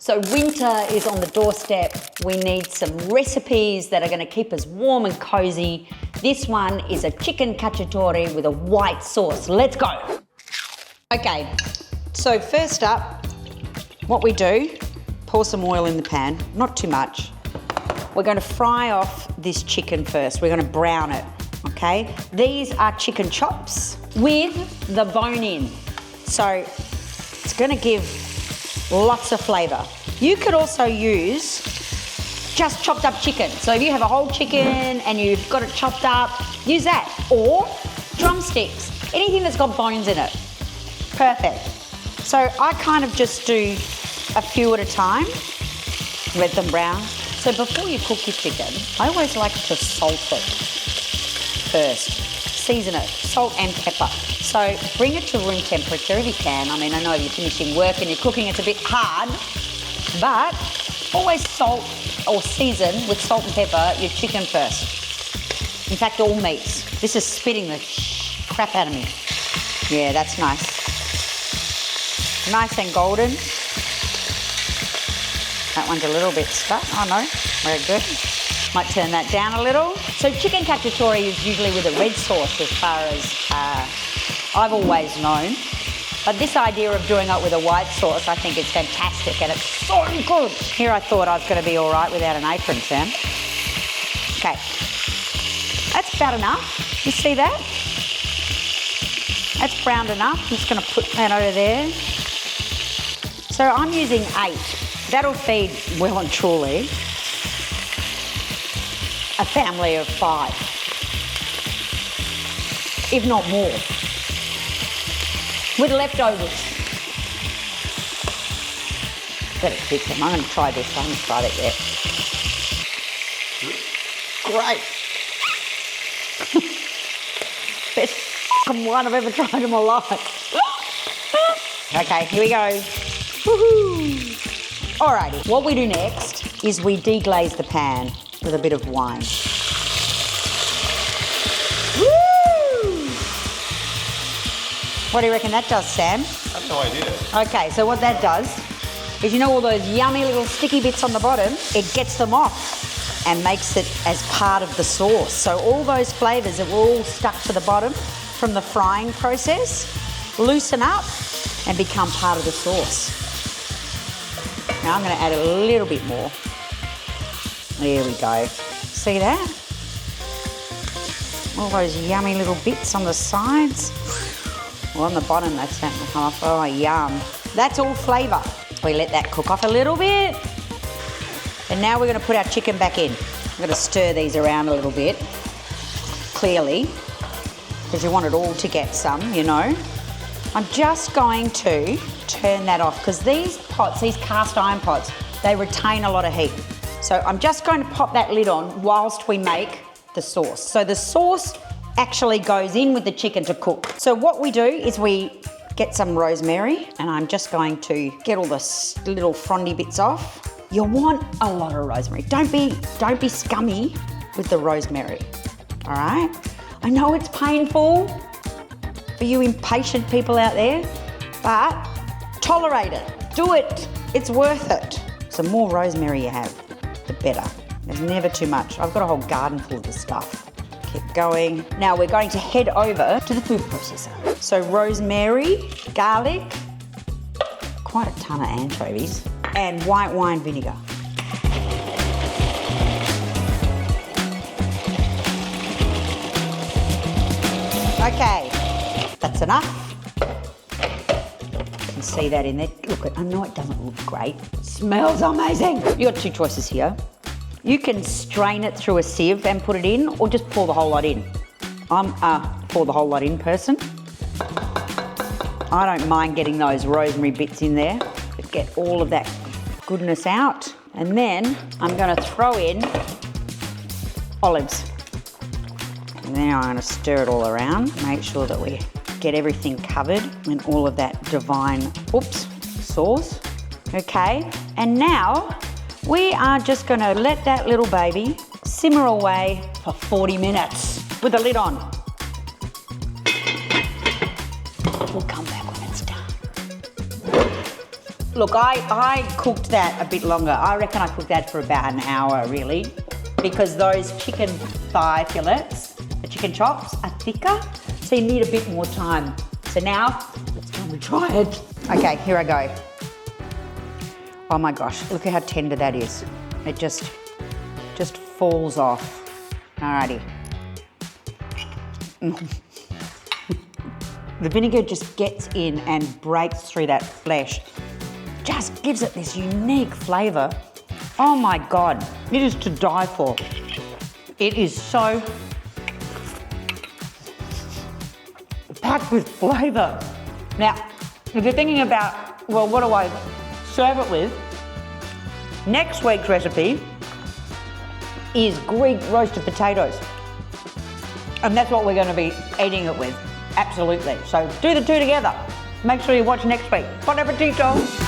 So winter is on the doorstep. We need some recipes that are gonna keep us warm and cozy. This one is a chicken cacciatore with a white sauce. Let's go. Okay, so first up, what we do, pour some oil in the pan, not too much. We're gonna fry off this chicken first. We're gonna brown it, okay? These are chicken chops with the bone in. So it's gonna give lots of flavour. You could also use just chopped up chicken. So if you have a whole chicken and you've got it chopped up, use that. Or drumsticks, anything that's got bones in it. Perfect. So I kind of just do a few at a time, let them brown. So before you cook your chicken, I always like to salt it first. Season it, salt and pepper. So bring it to room temperature if you can. I mean, I know if you're finishing work and you're cooking, it's a bit hard, but always salt or season with salt and pepper your chicken first. In fact, all meats. This is spitting the crap out of me. Yeah, that's nice. Nice and golden. That one's a little bit stuck. Oh no, very good. Might turn that down a little. So chicken cacciatore is usually with a red sauce as far as I've always known. But this idea of doing it with a white sauce, I think is fantastic and it's so good. Here I thought I was going to be all right without an apron, Sam. Okay, that's about enough. You see that? That's browned enough. I'm just going to put that over there. So I'm using 8. That'll feed well and truly a family of 5, if not more, with leftovers. Better fix them. I'm going to try this. I haven't tried it yet. Great. Best fucking one I've ever tried in my life. Okay, here we go. Woohoo! Alrighty, what we do next is we deglaze the pan with a bit of wine. Woo! What do you reckon that does, Sam? I have no idea. Okay, so what that does is, you know all those yummy little sticky bits on the bottom? It gets them off and makes it as part of the sauce. So all those flavours that were all stuck to the bottom from the frying process loosen up and become part of the sauce. Now I'm going to add a little bit more. There we go. See that? All those yummy little bits on the sides. Well, on the bottom that's starting to come off. Oh, yum. That's all flavour. We let that cook off a little bit. And now we're going to put our chicken back in. I'm going to stir these around a little bit, clearly, because you want it all to get some, you know. I'm just going to turn that off because these pots, these cast iron pots, they retain a lot of heat. So I'm just going to pop that lid on whilst we make the sauce. So the sauce actually goes in with the chicken to cook. So what we do is we get some rosemary, and I'm just going to get all the little frondy bits off. You'll want a lot of rosemary. Don't be scummy with the rosemary, all right? I know it's painful for you impatient people out there, but tolerate it, do it, it's worth it. So the more rosemary you have, the better. There's never too much. I've got a whole garden full of this stuff. Keep going. Now we're going to head over to the food processor. So rosemary, garlic, quite a ton of anchovies, and white wine vinegar. Okay, that's enough. You can see that in there. Look, I know it doesn't look great. It smells amazing. You got 2 choices here. You can strain it through a sieve and put it in, or just pour the whole lot in. I'm a pour the whole lot in person. I don't mind getting those rosemary bits in there, but get all of that goodness out. And then I'm going to throw in olives. And then I'm going to stir it all around, make sure that we get everything covered in all of that divine, sauce. Okay, and now we are just going to let that little baby simmer away for 40 minutes with the lid on. We'll come back when it's done. Look, I cooked that a bit longer. I reckon I cooked that for about an hour, really, because those chicken thigh fillets, the chicken chops, are thicker, so you need a bit more time. So now, let's go and try it. Okay, here I go. Oh my gosh, look at how tender that is. It just falls off. Alrighty. The vinegar just gets in and breaks through that flesh. Just gives it this unique flavour. Oh my God, it is to die for. It is so packed with flavour. Now, if you're thinking about, well, what do I serve it with? Next week's recipe is Greek roasted potatoes. And that's what we're going to be eating it with. Absolutely. So do the two together. Make sure you watch next week. Bon appetito.